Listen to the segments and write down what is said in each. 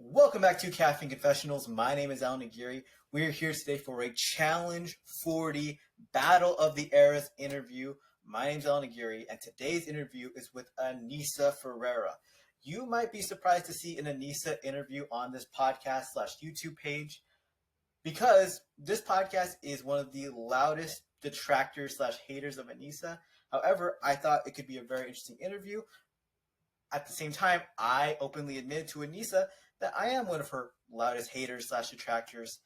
Welcome back to Caffeine Confessionals. My name is Alan Aguirre. We are here today for a Challenge 40 Battle of the Eras interview. My name is Alan Aguirre, and today's interview is with Aneesa Ferrera. You might be surprised to see an Aneesa interview on this podcast / YouTube page because this podcast is one of the loudest detractors / haters of Aneesa. However, I thought it could be a very interesting interview. At the same time, I openly admitted to Aneesa that I am one of her loudest haters / detractors,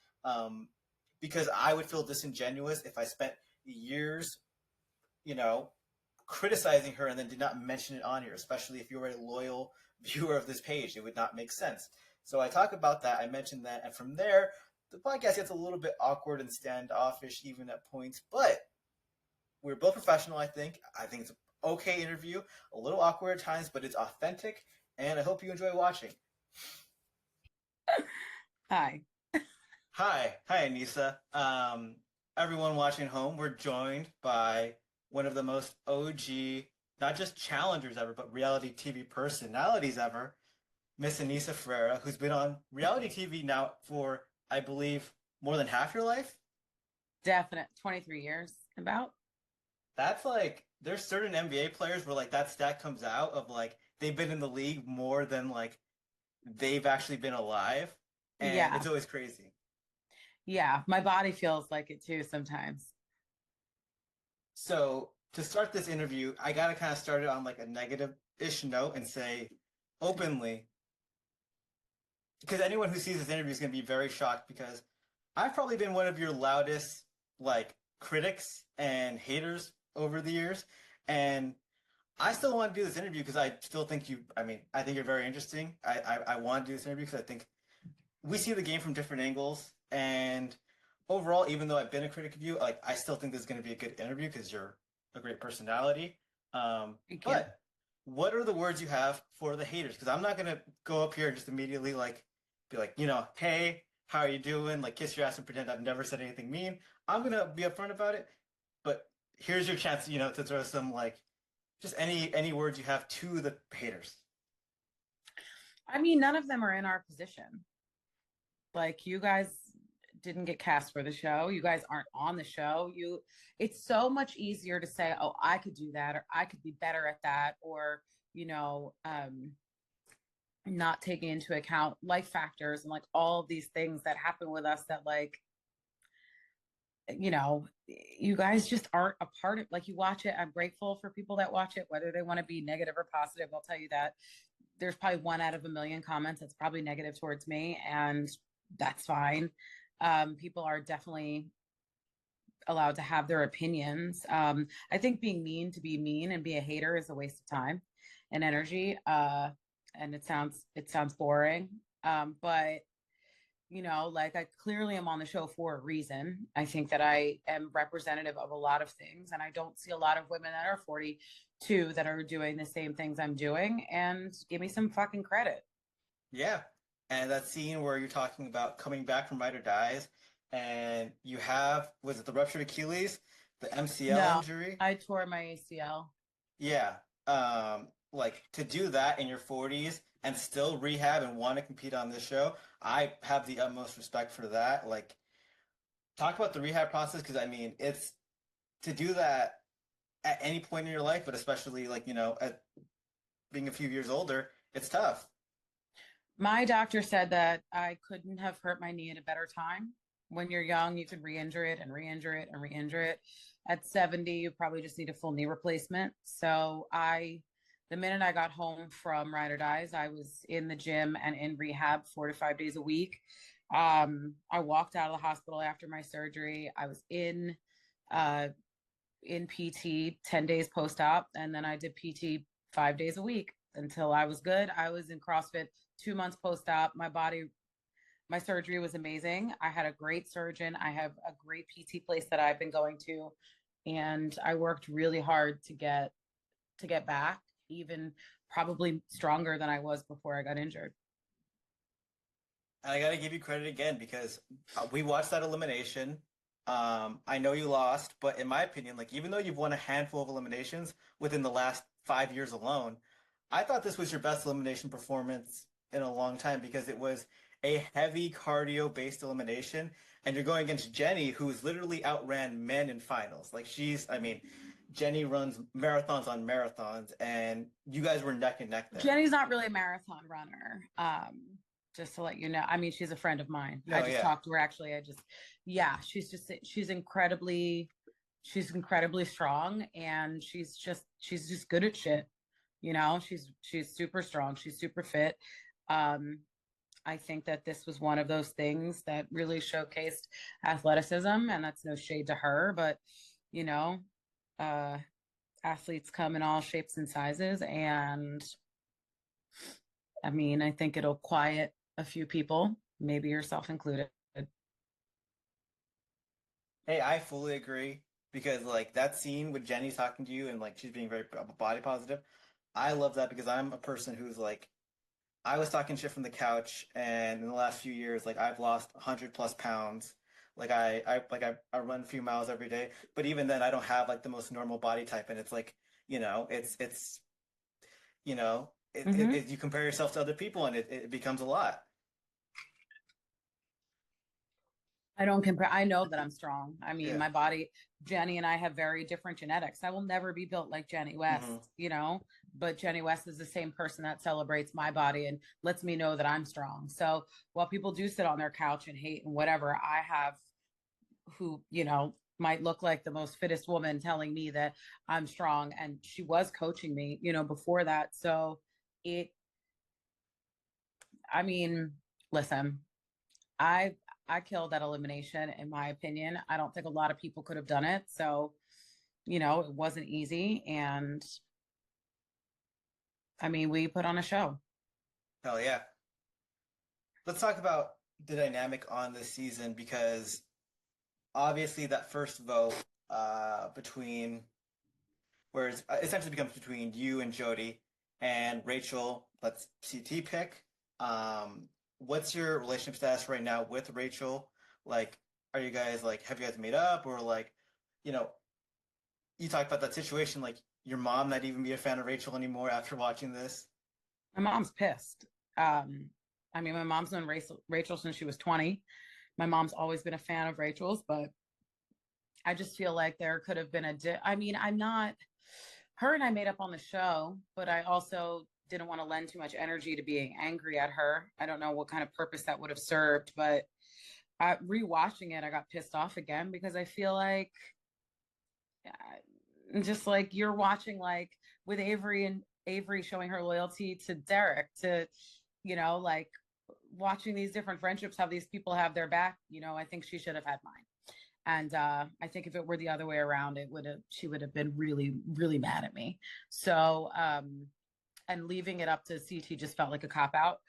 because I would feel disingenuous if I spent years, you know, criticizing her and then did not mention it on here, especially if you were a loyal viewer of this page. It would not make sense. So I talk about that. I mentioned that. And from there, the podcast gets a little bit awkward and standoffish even at points, but we're both professional, I think. I think it's an okay interview, a little awkward at times, but it's authentic, and I hope you enjoy watching. Hi. Hi, Aneesa. Everyone watching at home, we're joined by one of the most OG, not just challengers ever, but reality TV personalities ever, Miss Aneesa Ferrera, who's been on reality TV now for, I believe, more than half your life. Definite 23 years about. That's like there's certain NBA players where like that stat comes out of like they've been in the league more than like they've actually been alive, and Yeah. it's always crazy. Yeah. My body feels like it too sometimes. So to start this interview, I gotta kind of start it on like a negative-ish note and say openly, because anyone who sees this interview is gonna be very shocked because I've probably been one of your loudest like critics and haters over the years, and I still want to do this interview because I still think you. I mean, I think you're very interesting. I want to do this interview because I think we see the game from different angles, and overall, even though I've been a critic of you, like I still think this is going to be a good interview because you're a great personality. Thank you. But what are the words you have for the haters? Because I'm not going to go up here and just immediately like be like, hey, how are you doing? Like kiss your ass and pretend I've never said anything mean. I'm gonna be upfront about it, but here's your chance, to throw some like just any words you have to the haters. I mean, none of them are in our position. Like you guys didn't get cast for the show. You guys aren't on the show. It's so much easier to say, "Oh, I could do that," or "I could be better at that," or, you know, not taking into account life factors and like all of these things that happen with us that like you guys just aren't a part of. Like, you watch it. I'm grateful for people that watch it, whether they want to be negative or positive. I'll tell you that there's probably one out of a million comments that's probably negative towards me, and that's fine. People are definitely allowed to have their opinions. I think being mean to be mean and be a hater is a waste of time and energy. And it sounds boring. But like, I clearly am on the show for a reason. I think that I am representative of a lot of things, and I don't see a lot of women that are 42 that are doing the same things I'm doing. And give me some fucking credit. Yeah. And that scene where you're talking about coming back from Ride or Dies, and you have, was it the ruptured Achilles, the MCL No, injury? I tore my ACL. Yeah. Like to do that in your 40s and still rehab and want to compete on this show, I have the utmost respect for that. Like, talk about the rehab process because I mean, it's to do that at any point in your life, but especially like, at being a few years older, it's tough. My doctor said that I couldn't have hurt my knee at a better time. When you're young, you can re-injure it and re-injure it and re-injure it. At 70, you probably just need a full knee replacement. The minute I got home from Ride or Dies, I was in the gym and in rehab 4 to 5 days a week. I walked out of the hospital after my surgery. I was uh, in PT 10 days post-op, and then I did PT 5 days a week until I was good. I was in CrossFit 2 months post-op. My surgery was amazing. I had a great surgeon. I have a great PT place that I've been going to, and I worked really hard to get back, even probably stronger than I was before I got injured. And I got to give you credit again because we watched that elimination. I know you lost, but in my opinion, like even though you've won a handful of eliminations within the last 5 years alone, I thought this was your best elimination performance in a long time because it was a heavy cardio based elimination, and you're going against Jenny, who's literally outran men in finals. Like I mean, Jenny runs marathons on marathons, and you guys were neck and neck there. Jenny's not really a marathon runner. Just to let you know. I mean, she's a friend of mine. I No, just yeah. talked to her actually. Yeah, she's incredibly strong, and she's just good at shit. You know, she's super strong. She's super fit. Um, I think that this was one of those things that really showcased athleticism, and that's no shade to her, but you know, uh, athletes come in all shapes and sizes, and I mean, I think it'll quiet a few people, maybe yourself included. Hey, I fully agree because like that scene with Jenny talking to you and like she's being very body positive. I love that because I'm a person who's like I was talking shit from the couch, and in the last few years, like I've lost 100 plus pounds. Like I run a few miles every day, but even then, I don't have like the most normal body type, and it's like it's Mm-hmm. you compare yourself to other people, and it becomes a lot. I don't compare. I know that I'm strong. I mean, Yeah. my body, Jenny and I have very different genetics. I will never be built like Jenny Hmm. West, but Jenny West is the same person that celebrates my body and lets me know that I'm strong. So while people do sit on their couch and hate and whatever, I have who, might look like the most fittest woman telling me that I'm strong. And she was coaching me, before that. So it, I mean, listen, I I killed that elimination in my opinion. I don't think a lot of people could have done it. So, it wasn't easy. And I mean, we put on a show. Hell yeah. Let's talk about the dynamic on this season because obviously that first vote between where it essentially becomes between you and Jody and Rachel. Let's CT pick. What's your relationship status right now with Rachel? Like, are you guys like have you guys made up or like, you know, you talked about that situation like your mom not even be a fan of Rachel anymore after watching this? My mom's pissed. I mean, my mom's known Rachel since she was 20. My mom's always been a fan of Rachel's, but I just feel like there could have been I mean, I'm not, her and I made up on the show, but I also didn't want to lend too much energy to being angry at her. I don't know what kind of purpose that would have served, but rewatching it, I got pissed off again because I feel like just like you're watching like with Avery showing her loyalty to Derek to, like watching these different friendships, how these people have their back, I think she should have had mine. And I think if it were the other way around, she would have been really, really mad at me. So, and leaving it up to CT just felt like a cop out.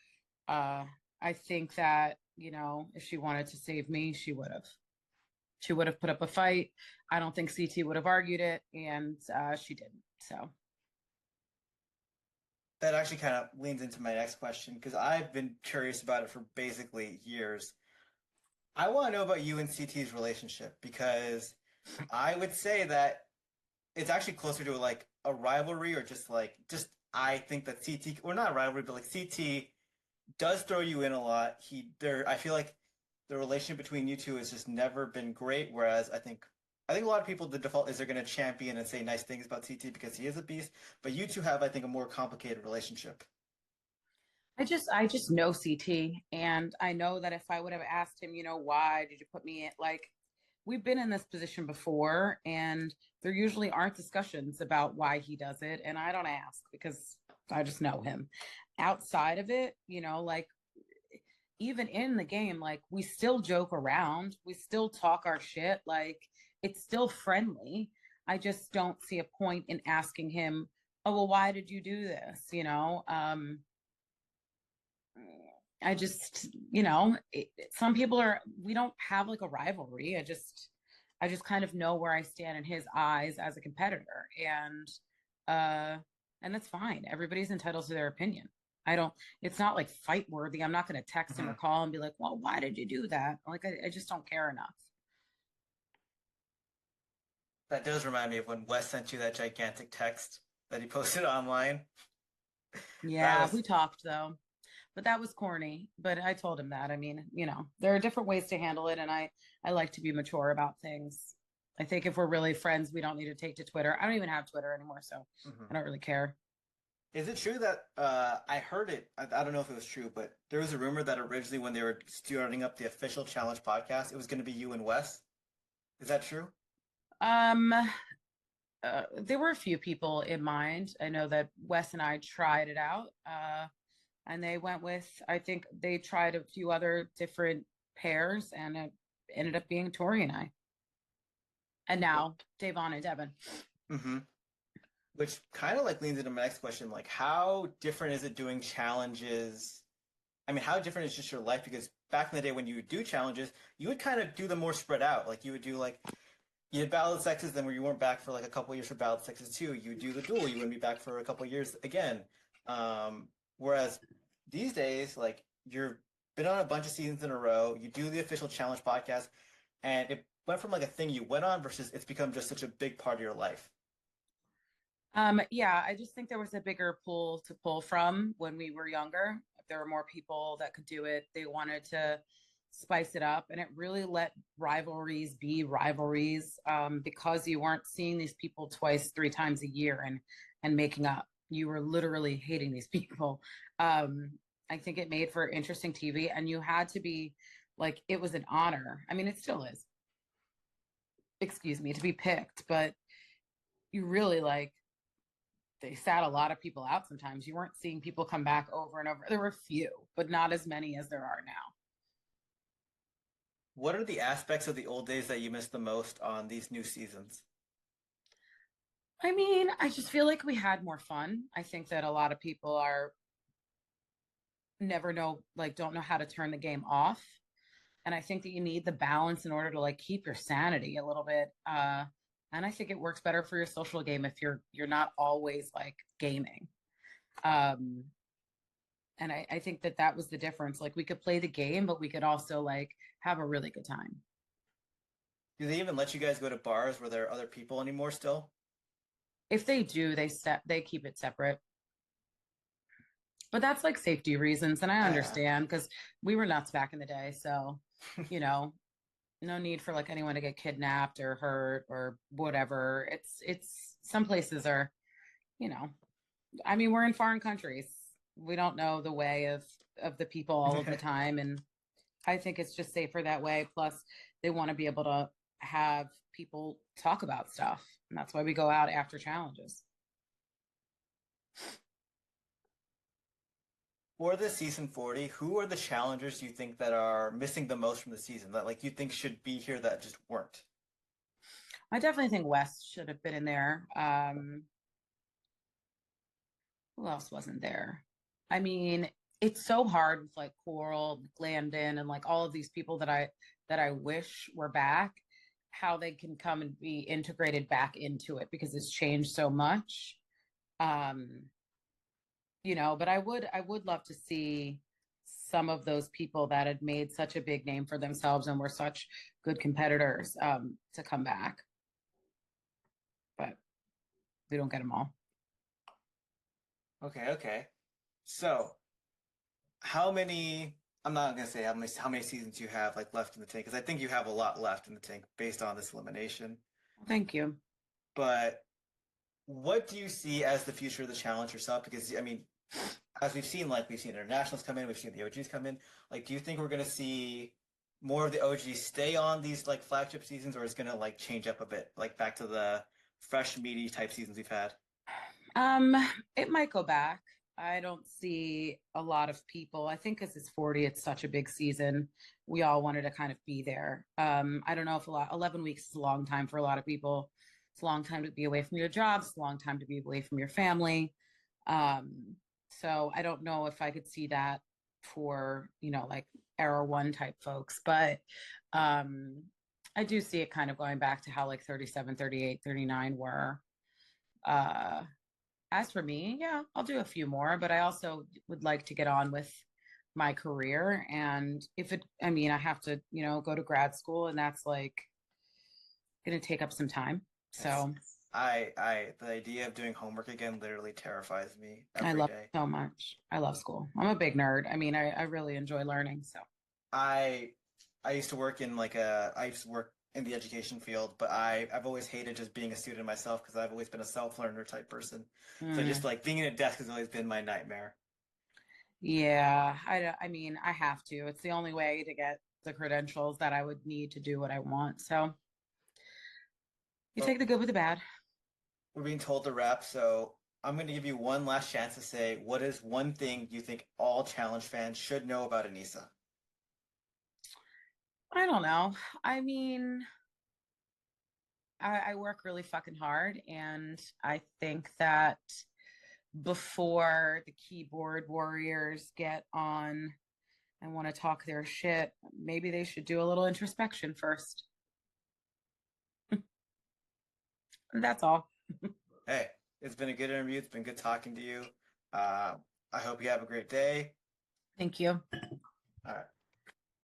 I think that, if she wanted to save me, she would have. She would have put up a fight. I don't think CT would have argued it, and she didn't. So That actually kind of leans into my next question because I've been curious about it for basically years. I want to know about you and CT's relationship because I would say that it's actually closer to like a rivalry or just I think that CT or not a rivalry but like CT does throw you in a lot. I feel like the relationship between you two has just never been great. Whereas I think a lot of people the default is they're going to champion and say nice things about CT because he is a beast. But you two have I think a more complicated relationship. I just know CT, and I know that if I would have asked him, why did you put me in, like, we've been in this position before, and there usually aren't discussions about why he does it, and I don't ask because I just know him. Outside of it, like even in the game, like we still joke around, we still talk our shit, like it's still friendly. I just don't see a point in asking him, oh well, why did you do this? I just, some people we don't have like a rivalry. I just kind of know where I stand in his eyes as a competitor. Uh, and that's fine. Everybody's entitled to their opinion. I don't, it's not like fight worthy. I'm not going to text him or Mhm. call and be like, well, why did you do that? Like, I just don't care enough. That does remind me of when Wes sent you that gigantic text that he posted online. That Yeah, was we talked though. but that was corny. But I told him that. I mean, there are different ways to handle it, and I like to be mature about things. I think if we're really friends, we don't need to take to Twitter. I don't even have Twitter anymore, so Hmm. I don't really care. Is it true that I heard it? I don't know if it was true, but there was a rumor that originally when they were starting up the official challenge podcast, it was going to be you and Wes. Is that true? Um, there were a few people in mind. I know that Wes and I tried it out, and they went with, I think they tried a few other different pairs, and it ended up being Tori and I. And now Davon and Devin. Mm-hmm. Which kind of like leans into my next question, like how different is it doing challenges? I mean, how different is just your life? Because back in the day when you would do challenges, you would kind of do them more spread out. Like you would do like you had Ballad Sexes, then where you weren't back for like a couple of years for Ballad Sexes too. You would do the duel, you wouldn't be back for a couple of years again. Whereas these days, like you've been on a bunch of seasons in a row, you do the official challenge podcast, and it went from like a thing you went on versus it's become just such a big part of your life. Yeah, I just think there was a bigger pool to pull from when we were younger. There were more people that could do it. They wanted to spice it up, and it really let rivalries be rivalries, because you weren't seeing these people twice, three times a year and making up. You were literally hating these people. Um, I think it made for interesting TV, and you had to be like, it was an honor. I mean, it still is, excuse me, to be picked, but you really like they sat a lot of people out sometimes. You weren't seeing people come back over and over. There were a few, but not as many as there are now. What are the aspects of the old days that you miss the most on these new seasons? I mean, I just feel like we had more fun. I think that a lot of people are never know, like, don't know how to turn the game off. And I think that you need the balance in order to like keep your sanity a little bit. And I think it works better for your social game if you're not always like gaming. Um, and I think that that was the difference. Like we could play the game, but we could also like have a really good time. Do they even let you guys go to bars where there are other people anymore still? If they do, they keep it separate. But that's like safety reasons, and I Yeah. understand because we were nuts back in the day. So, you know, no need for like anyone to get kidnapped or hurt or whatever. It's some places are, you know, I mean, we're in foreign countries. We don't know the way of the people all of the time, and I think it's just safer that way. Plus, they want to be able to have people talk about stuff, and that's why we go out after challenges. For this season 40, who are the challengers you think that are missing the most from the season that like you think should be here that just weren't? I definitely think West should have been in there. Who else wasn't there? I mean, it's so hard with like Coral, Landon, and like all of these people that I wish were back, how they can come and be integrated back into it because it's changed so much. Um, but I would love to see some of those people that had made such a big name for themselves and were such good competitors, to come back, but we don't get them all. Okay, okay. So, how many I'm not gonna say how many seasons you have like left in the tank because I think you have a lot left in the tank based on this elimination. Thank you. But what do you see as the future of the challenge yourself? Because I mean, as we've seen internationals come in, we've seen the OGs come in. Like, do you think we're gonna see more of the OGs stay on these like flagship seasons, or is it gonna like change up a bit, like back to the fresh meaty type seasons we've had? Um, it might go back. I don't see a lot of people. I think because it's 40, it's such a big season. We all wanted to kind of be there. I don't know if 11 weeks is a long time for a lot of people. It's a long time to be away from your jobs, it's a long time to be away from your family. Um, so I don't know if I could see that for, like era one type folks, but um, I do see it kind of going back to how like 37, 38, 39 were. Uh, as for me, yeah, I'll do a few more, but I also would like to get on with my career. And I mean, I have to, go to grad school, and that's like going to take up some time. That's So, The idea of doing homework again literally terrifies me I every love day. it so much. I love school. I'm a big nerd. I mean, I really enjoy learning. So, I I used to work in I used to work in the education field, but I've always hated just being a student myself because I've always been a self-learner type person. So just mm, like being in a desk has always been my nightmare. yeah, I mean, I have to. It's the only way to get the credentials that I would need to do what I want. So, you Well, take the good with the bad. we're being told to wrap, so I'm going to give you one last chance to say what is one thing you think all challenge fans should know about Aneesa? I don't know. I mean, I work really fucking hard, and I think that before the keyboard warriors get on and want to talk their shit, maybe they should do a little introspection first. That's all. Hey, it's been a good interview. It's been good talking to you. Uh, I hope you have a great day. Thank you. All right.